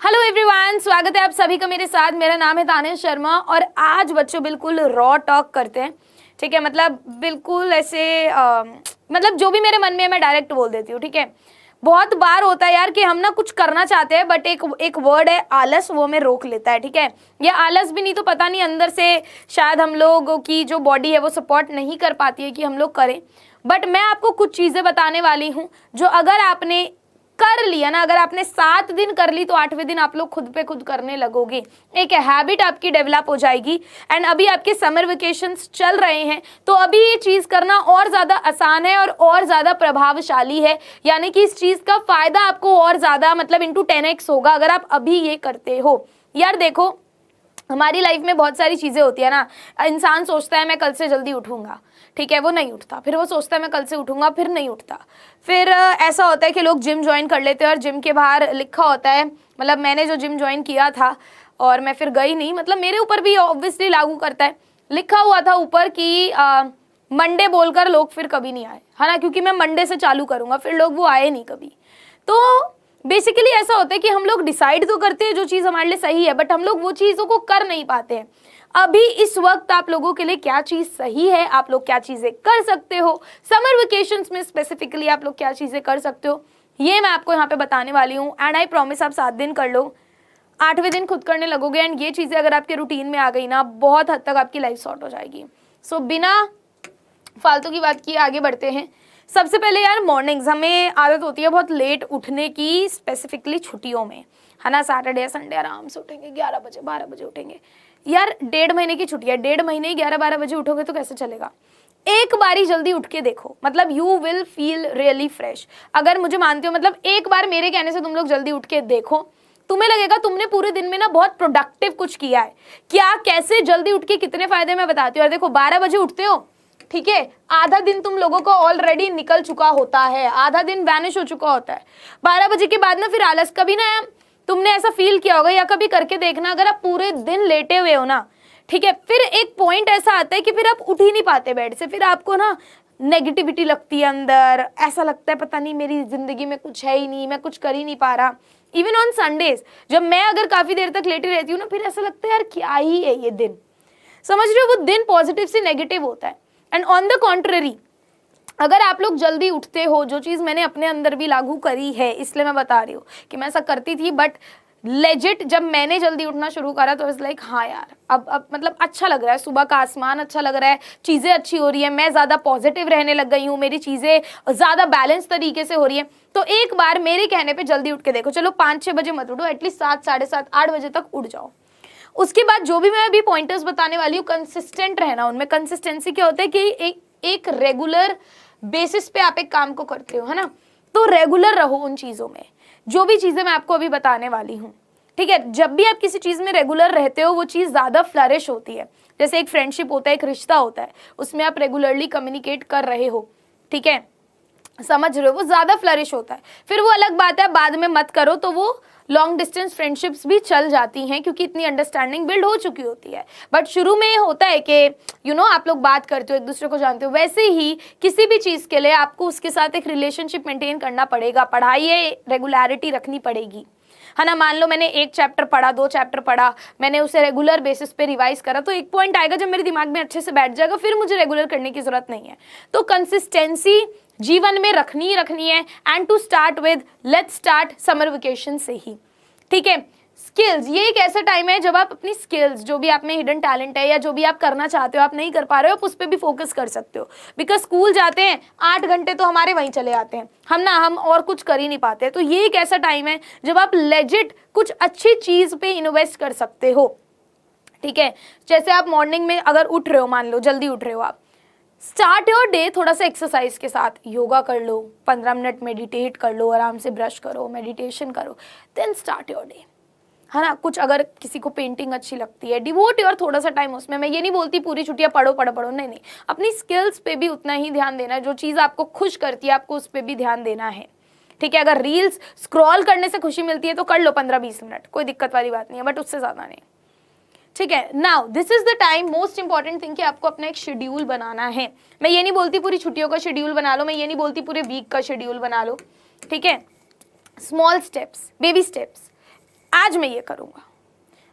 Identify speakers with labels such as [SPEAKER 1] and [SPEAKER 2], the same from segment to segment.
[SPEAKER 1] Hello everyone, स्वागत है आप सभी का मेरे साथ। मेरा नाम है तानिया शर्मा और आज बच्चों बिल्कुल रॉ टॉक करते हैं। ठीक है, मतलब बिल्कुल ऐसे मतलब जो भी मेरे मन में है मैं डायरेक्ट बोल देती हूँ। ठीक है, बहुत बार होता है यार कि हम ना कुछ करना चाहते हैं बट एक वर्ड है आलस, वो हमें रोक लेता है। ठीक है, ये आलस भी नहीं तो पता नहीं अंदर से शायद हम लोगों की जो बॉडी है वो सपोर्ट नहीं कर पाती है कि हम लोग करें। बट मैं आपको कुछ चीज़ें बताने वाली हूँ जो अगर आपने कर लिया ना, अगर आपने 7 दिन कर ली तो 8वें दिन आप लोग खुद पे खुद करने लगोगे। एक हैबिट आपकी डेवलप हो जाएगी। एंड अभी आपके समर वेकेशंस चल रहे हैं तो अभी ये चीज़ करना और ज़्यादा आसान है और ज़्यादा प्रभावशाली है। यानी कि इस चीज़ का फ़ायदा आपको और ज़्यादा मतलब इंटू 10x होगा अगर आप अभी ये करते हो। यार देखो, हमारी लाइफ में बहुत सारी चीज़ें होती है ना। इंसान सोचता है मैं कल से जल्दी उठूंगा, ठीक है, वो नहीं उठता। फिर वो सोचता है मैं कल से उठूंगा, फिर नहीं उठता। फिर ऐसा होता है कि लोग जिम ज्वाइन कर लेते हैं और जिम के बाहर लिखा होता है, मतलब मैंने जो जिम ज्वाइन किया था और मैं फिर गई नहीं, मतलब मेरे ऊपर भी ऑब्वियसली लागू करता है, लिखा हुआ था ऊपर कि मंडे बोलकर लोग फिर कभी नहीं आए, है ना, क्योंकि मैं मंडे से चालू करूंगा। फिर लोग वो आए नहीं कभी। तो बेसिकली ऐसा होता है कि हम लोग डिसाइड तो करते हैं जो चीज़ हमारे लिए सही है बट हम लोग वो चीज़ों को कर नहीं पाते हैं। अभी इस वक्त आप लोगों के लिए क्या चीज़ सही है, आप लोग क्या चीज़ें कर सकते हो, समर वेकेशंस में स्पेसिफिकली आप लोग क्या चीज़ें कर सकते हो, ये मैं आपको यहाँ पे बताने वाली हूँ। एंड आई प्रॉमिस आप 7 दिन कर लो, 8वें दिन खुद करने लगोगे एंड ये चीज़ें अगर आपके रूटीन में आ गई ना, बहुत हद तक आपकी लाइफ सॉर्ट हो जाएगी। सो बिना फालतू की बात किए आगे बढ़ते हैं। सबसे पहले यार, मॉर्निंग्स हमें आदत होती है बहुत लेट उठने की, स्पेसिफिकली छुट्टियों में, है ना। सैटरडे संडे आराम से उठेंगे, 11 बजे 12 बजे उठेंगे। यार 1.5 महीने की छुट्टी है, 1.5 महीने 11-12 बजे उठोगे तो कैसे चलेगा। एक बारी जल्दी उठ के देखो, मतलब you will feel really fresh. अगर मुझे मानते हो, मतलब एक बार मेरे कहने से तुम लोग जल्दी उठ के देखो, तुम्हें लगेगा तुमने पूरे दिन में ना बहुत प्रोडक्टिव कुछ किया है। क्या, कैसे जल्दी उठ के कितने फायदे मैं बताती हूँ। और देखो 12 बजे उठते हो, ठीक है, आधा दिन तुम लोगों को ऑलरेडी निकल चुका होता है, आधा दिन वैनिश हो चुका होता है। 12 बजे के बाद ना फिर आलस, कभी ना तुमने ऐसा फील किया होगा या कभी करके देखना, अगर आप पूरे दिन लेटे हुए हो ना, ठीक है, फिर एक पॉइंट ऐसा आता है कि फिर आप उठ ही नहीं पाते बेड से। फिर आपको ना नेगेटिविटी लगती है अंदर, ऐसा लगता है पता नहीं मेरी जिंदगी में कुछ है ही नहीं, मैं कुछ कर ही नहीं पा रहा। इवन ऑन संडेज जब मैं अगर काफी देर तक लेटी रहती हूँ ना, फिर ऐसा लगता है यार क्या ही है ये दिन। समझ रहे हो, वो दिन पॉजिटिव से नेगेटिव होता है। एंड ऑन द कॉन्ट्ररी, अगर आप लोग जल्दी उठते हो, जो चीज़ मैंने अपने अंदर भी लागू करी है, इसलिए मैं बता रही हूँ कि मैं ऐसा करती थी बट लेजिट जब मैंने जल्दी उठना शुरू करा तो इट्स लाइक हाँ यार, अब मतलब अच्छा लग रहा है, सुबह का आसमान अच्छा लग रहा है, चीज़ें अच्छी हो रही है, मैं ज़्यादा पॉजिटिव रहने लग गई हूँ, मेरी चीज़ें ज़्यादा बैलेंस तरीके से हो रही है। तो एक बार मेरे कहने पे जल्दी उठ के देखो, चलो 5-6 बजे मत उठो, एटलीस्ट 7, 7:30, 8 बजे तक उठ जाओ। उसके बाद जो भी मैं अभी पॉइंटर्स बताने वाली हूँ, कंसिस्टेंट रहना उनमें। कंसिस्टेंसी क्या होता है कि एक रेगुलर बेसिस पे आप एक काम को करते हो, है ना, तो रेगुलर रहो उन चीज़ों में, जो भी चीज़ें मैं आपको अभी बताने वाली हूँ। ठीक है, जब भी आप किसी चीज़ में रेगुलर रहते हो वो चीज़ ज़्यादा फ्लरिश होती है। जैसे एक फ्रेंडशिप होता है, एक रिश्ता होता है, उसमें आप रेगुलरली कम्युनिकेट कर रहे हो, ठीक है, समझ रहे हो, वो ज़्यादा फ्लरिश होता है। फिर वो अलग बात है बाद में मत करो तो वो लॉन्ग डिस्टेंस फ्रेंडशिप्स भी चल जाती हैं क्योंकि इतनी अंडरस्टैंडिंग बिल्ड हो चुकी होती है। बट शुरू में होता है कि आप लोग बात करते हो, एक दूसरे को जानते हो। वैसे ही किसी भी चीज़ के लिए आपको उसके साथ एक रिलेशनशिप मेंटेन करना पड़ेगा, पढ़ाई है, रेगुलरिटी रखनी पड़ेगी, है ना। मान लो मैंने 1 चैप्टर पढ़ा, 2 चैप्टर पढ़ा, मैंने उसे रेगुलर बेसिस पे रिवाइज करा, तो एक पॉइंट आएगा जब मेरे दिमाग में अच्छे से बैठ जाएगा, फिर मुझे रेगुलर करने की जरूरत नहीं है। तो कंसिस्टेंसी जीवन में रखनी ही रखनी है। And to start with, let's start summer vacation से ही, ठीक है। स्किल्स, ये एक ऐसा टाइम है जब आप अपनी स्किल्स, जो भी आप में हिडन टैलेंट है या जो भी आप करना चाहते हो, आप नहीं कर पा रहे हो, आप उस पर भी फोकस कर सकते हो। बिकॉज स्कूल जाते हैं 8 घंटे तो हमारे वहीं चले जाते हैं, हम और कुछ कर ही नहीं पाते। तो ये एक ऐसा टाइम है जब आप लेजिट कुछ अच्छी चीज पे इन्वेस्ट कर सकते हो, ठीक है। जैसे आप मॉर्निंग में अगर उठ रहे हो, मान लो जल्दी उठ रहे हो, आप स्टार्ट योर डे थोड़ा सा एक्सरसाइज के साथ, योगा कर लो, 15 मिनट मेडिटेट कर लो, आराम से ब्रश करो, मेडिटेशन करो, देन स्टार्ट योर डे, है ना। कुछ अगर किसी को पेंटिंग अच्छी लगती है, डिवोट योर थोड़ा सा टाइम उसमें। मैं ये नहीं बोलती पूरी छुट्टियां पढ़ो पढ़ो पढ़ो, नहीं, अपनी स्किल्स पे भी उतना ही ध्यान देना है। जो चीज़ आपको खुश करती है आपको उस पर भी ध्यान देना है, ठीक है। अगर रील्स स्क्रॉल करने से खुशी मिलती है तो कर लो 15-20 मिनट, कोई दिक्कत वाली बात नहीं है, बट उससे ज़्यादा नहीं, ठीक है। Now this is the time, most important thing कि आपको अपना एक शेड्यूल बनाना है। मैं ये नहीं बोलती पूरी छुट्टियों का शेड्यूल बना लो, मैं ये नहीं बोलती पूरे वीक का शेड्यूल बना लो, ठीक है। स्मॉल स्टेप्स, बेबी स्टेप्स, आज मैं ये करूँगा,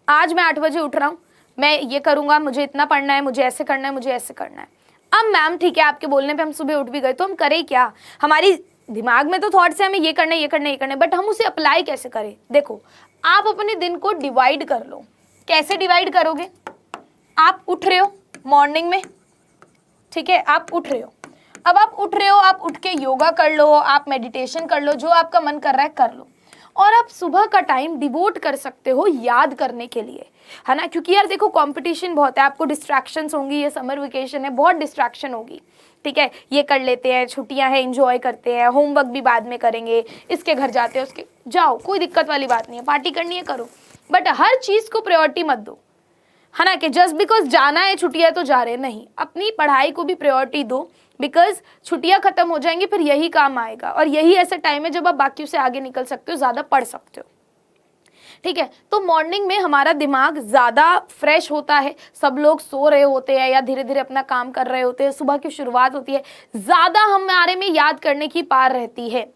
[SPEAKER 1] आज मैं 8 बजे उठ रहा हूँ, मैं ये करूँगा, मुझे इतना पढ़ना है, मुझे ऐसे करना है, मुझे ऐसे करना है। अब मैम ठीक है, आपके बोलने पे हम सुबह उठ भी गए, तो हम करें क्या? हमारी दिमाग में तो थॉट्स है हमें ये करना है, ये करना है, ये करना है, बट हम उसे अप्लाई कैसे करें? देखो, आप अपने दिन को डिवाइड कर लो। कैसे डिवाइड करोगे? आप उठ रहे हो मॉर्निंग में, ठीक है, आप उठ रहे हो, अब आप उठ रहे हो, आप उठ के योगा कर लो, आप मेडिटेशन कर लो, जो आपका मन कर रहा है कर लो, और आप सुबह का टाइम डिवोट कर सकते हो याद करने के लिए, है ना? क्योंकि यार देखो, कंपटीशन बहुत है, आपको डिस्ट्रैक्शंस होंगी, ये समर वेकेशन है, बहुत डिस्ट्रैक्शन होगी, ठीक है, ये कर लेते हैं, छुट्टियां हैं, एंजॉय करते हैं, होमवर्क भी बाद में करेंगे, इसके घर जाते हैं, उसके जाओ, कोई दिक्कत वाली बात नहीं है, पार्टी करनी है करो, बट हर चीज़ को प्रायोरिटी मत दो, है ना, कि जस्ट बिकॉज जाना है, छुट्टियां तो जा रहे हैं, नहीं, अपनी पढ़ाई को भी प्रायोरिटी दो, बिकॉज छुट्टियां खत्म हो जाएंगी, फिर यही काम आएगा, और यही ऐसा टाइम है जब आप बाकियों से आगे निकल सकते हो, ज़्यादा पढ़ सकते हो, ठीक है? तो मॉर्निंग में हमारा दिमाग ज़्यादा फ्रेश होता है, सब लोग सो रहे होते हैं या धीरे धीरे अपना काम कर रहे होते हैं, सुबह की शुरुआत होती है, ज़्यादा हमारे में याद करने की पार रहती है,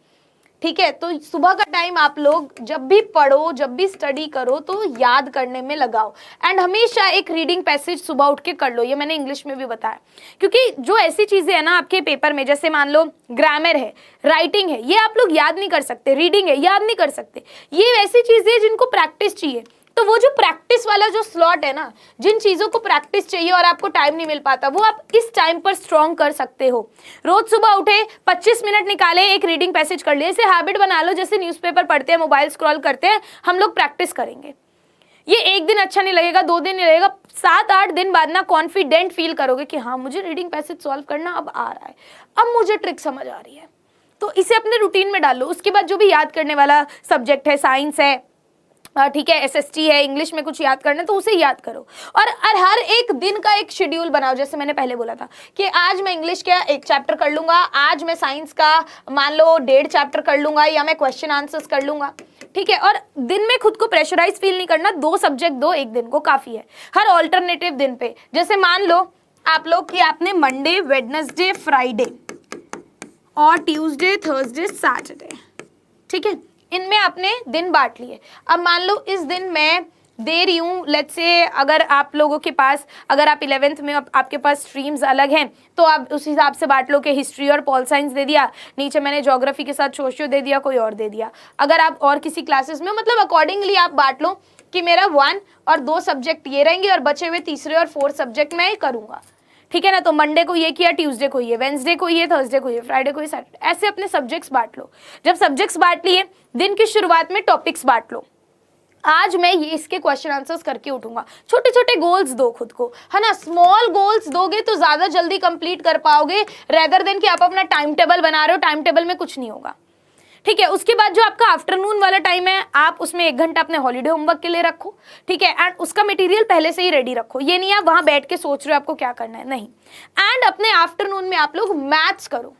[SPEAKER 1] ठीक है? तो सुबह का टाइम आप लोग जब भी पढ़ो, जब भी स्टडी करो, तो याद करने में लगाओ, एंड हमेशा एक रीडिंग पैसेज सुबह उठ के कर लो, ये मैंने इंग्लिश में भी बताया, क्योंकि जो ऐसी चीज़ें हैं ना आपके पेपर में, जैसे मान लो ग्रामर है, राइटिंग है, ये आप लोग याद नहीं कर सकते, रीडिंग है याद नहीं कर सकते, ये वैसी चीज़ें हैं जिनको प्रैक्टिस चाहिए। तो वो जो प्रैक्टिस वाला जो स्लॉट है ना, जिन चीज़ों को प्रैक्टिस चाहिए और आपको टाइम नहीं मिल पाता, वो आप इस टाइम पर स्ट्रॉन्ग कर सकते हो। रोज सुबह उठे, 25 मिनट निकाले, एक रीडिंग पैसेज कर लिए, इसे हैबिट बना लो, जैसे न्यूज़पेपर पढ़ते हैं, मोबाइल स्क्रॉल करते हैं, हम लोग प्रैक्टिस करेंगे। ये एक दिन अच्छा नहीं लगेगा, 2 दिन नहीं लगेगा, 7-8 दिन बाद ना कॉन्फिडेंट फील करोगे कि हाँ, मुझे रीडिंग पैसेज सॉल्व करना अब आ रहा है, अब मुझे ट्रिक समझ आ रही है। तो इसे अपने रूटीन में डालो। उसके बाद जो भी याद करने वाला सब्जेक्ट है, साइंस है, ठीक है, एसएसटी है, इंग्लिश में कुछ याद करना है तो उसे याद करो, और हर एक दिन का एक शेड्यूल बनाओ। जैसे मैंने पहले बोला था कि आज मैं इंग्लिश का 1 चैप्टर कर लूंगा, आज मैं साइंस का मान लो 1.5 चैप्टर कर लूंगा, या मैं क्वेश्चन आंसर्स कर लूंगा, ठीक है? और दिन में खुद को प्रेशराइज फील नहीं करना, 2 सब्जेक्ट दो एक दिन को काफी है, हर ऑल्टरनेटिव दिन पे। जैसे मान लो आप लोग कि आपने मंडे, वेडनेसडे, फ्राइडे और ट्यूसडे, थर्सडे, सैटरडे, ठीक है, इनमें आपने दिन बांट लिए। अब मान लो इस दिन मैं दे रही हूँ, लेट्स से अगर आप लोगों के पास, अगर आप 11th में आपके पास स्ट्रीम्स अलग हैं, तो आप उस हिसाब से बांट लो कि हिस्ट्री और पॉल साइंस दे दिया, नीचे मैंने ज्योग्राफी के साथ सोशियो दे दिया, कोई और दे दिया। अगर आप और किसी क्लासेस में, मतलब अकॉर्डिंगली आप बांट लो कि मेरा 1 और 2 सब्जेक्ट ये रहेंगे और बचे हुए तीसरे और 4th सब्जेक्ट मैं करूँगा, ठीक है ना? तो मंडे को ये किया, ट्यूसडे को ये, वेंसडे को ये, थर्सडे को ये, फ्राइडे को ये, सैटरडे, ऐसे अपने सब्जेक्ट्स बांट लो। जब सब्जेक्ट्स बांट लिए, दिन की शुरुआत में टॉपिक्स बांट लो। आज मैं ये इसके क्वेश्चन आंसर्स करके उठूंगा। छोटे छोटे गोल्स दो खुद को, है ना? स्मॉल गोल्स दोगे तो ज्यादा जल्दी कंप्लीट कर पाओगे, रेदर देन कि आप अपना टाइम टेबल बना रहे हो, टाइम टेबल में कुछ नहीं होगा, ठीक है? उसके बाद जो आपका आफ्टरनून वाला टाइम है, आप उसमें 1 घंटा अपने हॉलीडे होमवर्क के लिए रखो, ठीक है? एंड उसका मटेरियल पहले से ही रेडी रखो, ये नहीं आप वहां बैठ के सोच रहे हो आपको क्या करना है, नहीं। एंड अपने आफ्टरनून में आप लोग मैथ्स करो,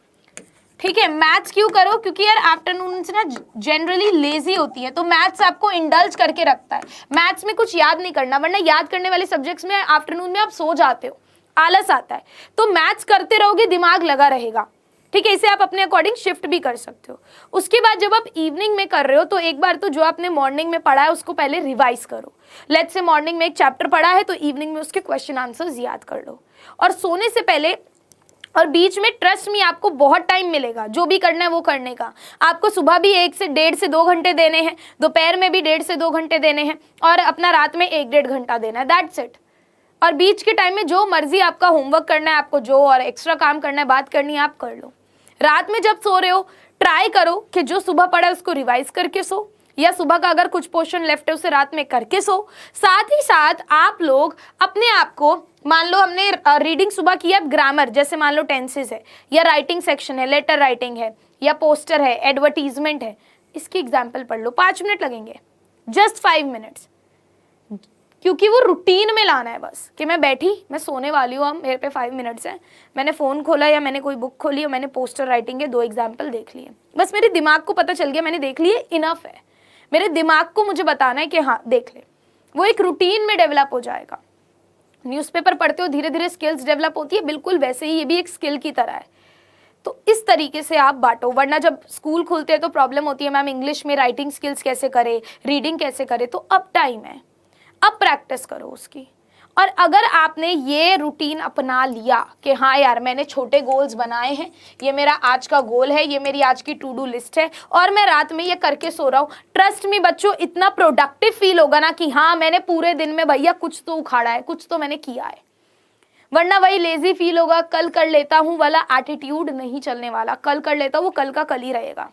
[SPEAKER 1] ठीक है? मैथ्स क्यों करो? क्योंकि यार आफ्टरनून से ना जनरली लेजी होती है, तो मैथ्स आपको इंडल्ज करके रखता है। मैथ्स में कुछ याद नहीं करना, वरना याद करने वाले सब्जेक्ट्स में आफ्टरनून में आप सो जाते हो, आलस आता है। तो मैथ्स करते रहोगे, दिमाग लगा रहेगा, ठीक है? इसे आप अपने अकॉर्डिंग शिफ्ट भी कर सकते हो। उसके बाद जब आप इवनिंग में कर रहे हो, तो एक बार तो जो आपने मॉर्निंग में पढ़ा है उसको पहले रिवाइज करो। लेट्स से मॉर्निंग में एक चैप्टर पढ़ा है, तो इवनिंग में उसके क्वेश्चन आंसर्स याद कर लो। और सोने से पहले और बीच में, ट्रस्ट मी, आपको बहुत टाइम मिलेगा जो भी करना है वो करने का। आपको सुबह भी 1 से 1.5 से 2 घंटे देने हैं, दोपहर में भी 1.5 से 2 घंटे देने हैं, और अपना रात में 1-1.5 घंटा देना है, दैट्स इट। और बीच के टाइम में जो मर्जी आपका होमवर्क करना है, आपको जो और एक्स्ट्रा काम करना है, बात करनी है, आप कर लो। रात में जब सो रहे हो, ट्राई करो कि जो सुबह पढ़ा है उसको रिवाइज करके सो, या सुबह का अगर कुछ पोर्शन लेफ्ट है उसे रात में करके सो। साथ ही साथ आप लोग अपने आप को, मान लो हमने रीडिंग सुबह किया, ग्रामर जैसे मान लो टेंसेस है, या राइटिंग सेक्शन है, लेटर राइटिंग है, या पोस्टर है, एडवर्टीजमेंट है, इसकी एग्जाम्पल पढ़ लो, 5 मिनट लगेंगे, जस्ट 5 मिनट्स, क्योंकि वो रूटीन में लाना है। बस कि मैं बैठी, मैं सोने वाली हूँ, मेरे पे 5 मिनट्स हैं, मैंने फ़ोन खोला या मैंने कोई बुक खोली और मैंने पोस्टर राइटिंग के 2 एग्जाम्पल देख लिए, बस मेरे दिमाग को पता चल गया मैंने देख लिए, इनफ है। मेरे दिमाग को मुझे बताना है कि हाँ देख ले, वो एक रूटीन में डेवलप हो जाएगा। न्यूज़पेपर पढ़ते हो, धीरे धीरे स्किल्स डेवलप होती है, बिल्कुल वैसे ही ये भी एक स्किल की तरह है। तो इस तरीके से आप बांटो, वरना जब स्कूल खुलते हैं तो प्रॉब्लम होती है मैम इंग्लिश में राइटिंग स्किल्स कैसे करें, रीडिंग कैसे करें। तो अब टाइम है, अब प्रैक्टिस करो उसकी। और अगर आपने ये रूटीन अपना लिया कि हाँ यार मैंने छोटे गोल्स बनाए हैं, ये मेरा आज का गोल है, ये मेरी आज की टू डू लिस्ट है और मैं रात में ये करके सो रहा हूँ, ट्रस्ट मी बच्चों इतना प्रोडक्टिव फील होगा ना कि हाँ मैंने पूरे दिन में भैया कुछ तो उखाड़ा है, कुछ तो मैंने किया है। वरना वही लेजी फील होगा, कल कर लेता हूँ वाला एटीट्यूड नहीं चलने वाला। कल कर लेता हूँ वो कल का कल ही रहेगा।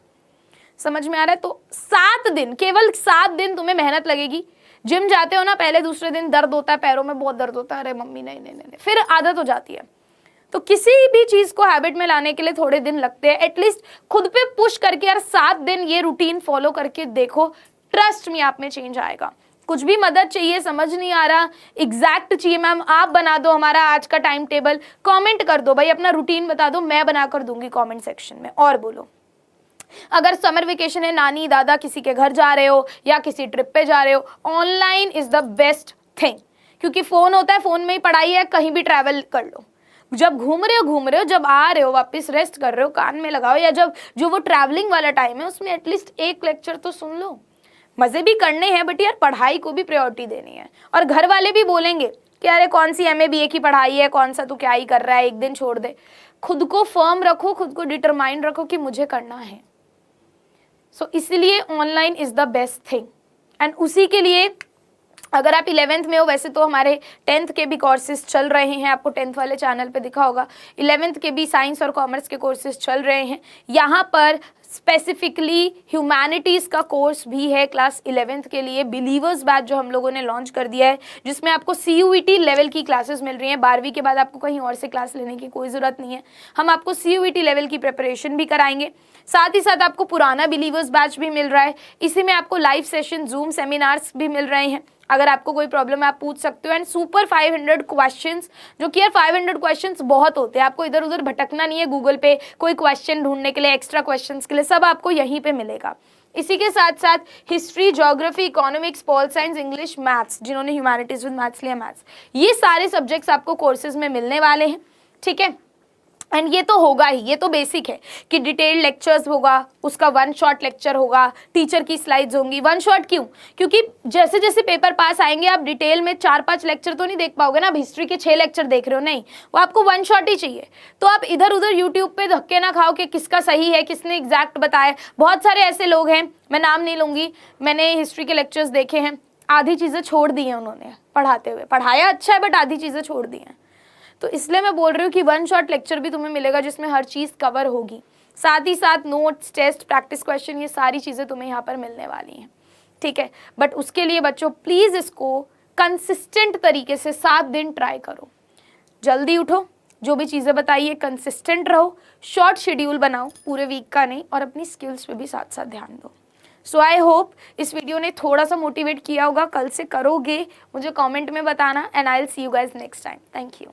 [SPEAKER 1] समझ में आ रहा है? तो 7 दिन, केवल 7 दिन तुम्हें मेहनत लगेगी। जिम जाते हो ना, पहले दूसरे दिन दर्द होता है, पैरों में बहुत दर्द होता है, अरे मम्मी नहीं नहीं नहीं, फिर आदत हो जाती है। तो किसी भी चीज को हैबिट में लाने के लिए थोड़े दिन लगते हैं। एटलीस्ट खुद पे पुश करके यार 7 दिन ये रूटीन फॉलो करके देखो, ट्रस्ट मी आप में चेंज आएगा। कुछ भी मदद चाहिए, समझ नहीं आ रहा, एग्जैक्ट चाहिए मैम आप बना दो हमारा आज का टाइम टेबल, कमेंट कर दो भाई, अपना रूटीन बता दो, मैं बना कर दूंगी कमेंट सेक्शन में। और बोलो, अगर समर वेकेशन है, नानी दादा किसी के घर जा रहे हो या किसी ट्रिप पे जा रहे हो, online is the best thing. क्योंकि फोन होता है, फोन में ही पढ़ाई है, कहीं भी ट्रैवल कर लो। जब घूम रहे हो, जब आ रहे हो वापस रेस्ट कर रहे हो, कान में लगाओ, या जब जो वो ट्रैवलिंग वाला टाइम है उसमें एटलीस्ट एक लेक्चर तो सुन लो। मजे भी करने हैं बट यार पढ़ाई को भी प्रायोरिटी देनी है। और घर वाले भी बोलेंगे कि अरे कौन सी MA BA की पढ़ाई है, कौन सा तू क्या ही कर रहा है, एक दिन छोड़ दे। खुद को फर्म रखो, खुद को डिटरमाइंड रखो कि मुझे करना है। सो इसलिए online is the best thing. And उसी के लिए अगर आप 11th में हो, वैसे तो हमारे 10th के भी कोर्सेज चल रहे हैं, आपको 10th वाले चैनल पे दिखा होगा, 11th के भी साइंस और कॉमर्स के कोर्सेज चल रहे हैं। यहाँ पर स्पेसिफिकली ह्यूमैनिटीज़ का कोर्स भी है क्लास 11th के लिए, बिलीवर्स बैच जो हम लोगों ने लॉन्च कर दिया है, जिसमें आपको CUET लेवल की क्लासेस मिल रही हैं। 12वीं के बाद आपको कहीं और से क्लास लेने की कोई ज़रूरत नहीं है, हम आपको CUET लेवल की प्रिपरेशन भी कराएंगे। साथ ही साथ आपको पुराना बिलीवर्स बैच भी मिल रहा है, इसी में आपको लाइव सेशन, जूम सेमिनार्स भी मिल रहे हैं। अगर आपको कोई प्रॉब्लम है आप पूछ सकते हो। एंड सुपर 500 क्वेश्चंस, जो कि यार 500 क्वेश्चंस बहुत होते हैं, आपको इधर उधर भटकना नहीं है गूगल पे कोई क्वेश्चन ढूंढने के लिए, एक्स्ट्रा क्वेश्चंस के लिए, सब आपको यहीं पे मिलेगा। इसी के साथ साथ history, geography, economics, pol science, English, maths, जिन्होंने ह्यूमैनिटीज विद मैथ्स लिया, मैथ्स, ये सारे सब्जेक्ट्स आपको कोर्सेज में मिलने वाले हैं। ठीक है, एंड ये तो होगा ही, ये तो बेसिक है कि डिटेल्ड लेक्चर्स होगा, उसका 1 शॉट लेक्चर होगा, टीचर की स्लाइड्स होंगी। 1 शॉट क्यों? क्योंकि जैसे जैसे पेपर पास आएंगे आप डिटेल में 4-5 लेक्चर तो नहीं देख पाओगे ना। अब हिस्ट्री के 6 लेक्चर देख रहे हो, नहीं, वो आपको 1 शॉट ही चाहिए। तो आप इधर उधर यूट्यूब पे धक्के ना खाओ कि किसका सही है, किसने एग्जैक्ट बताया। बहुत सारे ऐसे लोग हैं, मैं नाम नहीं लूँगी, मैंने हिस्ट्री के लेक्चर्स देखे हैं, आधी चीज़ें छोड़ दी हैं उन्होंने पढ़ाते हुए। पढ़ाया अच्छा है बट आधी चीज़ें छोड़ दी हैं। तो इसलिए मैं बोल रही हूँ कि 1 शॉट लेक्चर भी तुम्हें मिलेगा जिसमें हर चीज़ कवर होगी। साथ ही साथ नोट्स, टेस्ट, प्रैक्टिस क्वेश्चन, ये सारी चीज़ें तुम्हें यहाँ पर मिलने वाली हैं। ठीक है, बट उसके लिए बच्चों प्लीज़ इसको कंसिस्टेंट तरीके से 7 दिन ट्राई करो। जल्दी उठो, जो भी चीज़ें बताइए कंसिस्टेंट रहो, शॉर्ट शेड्यूल बनाओ, पूरे वीक का नहीं, और अपनी स्किल्स पे भी साथ साथ ध्यान दो। सो आई होप इस वीडियो ने थोड़ा सा मोटिवेट किया होगा। कल से करोगे, मुझे कमेंट में बताना। And I will see you guys next time. Thank you.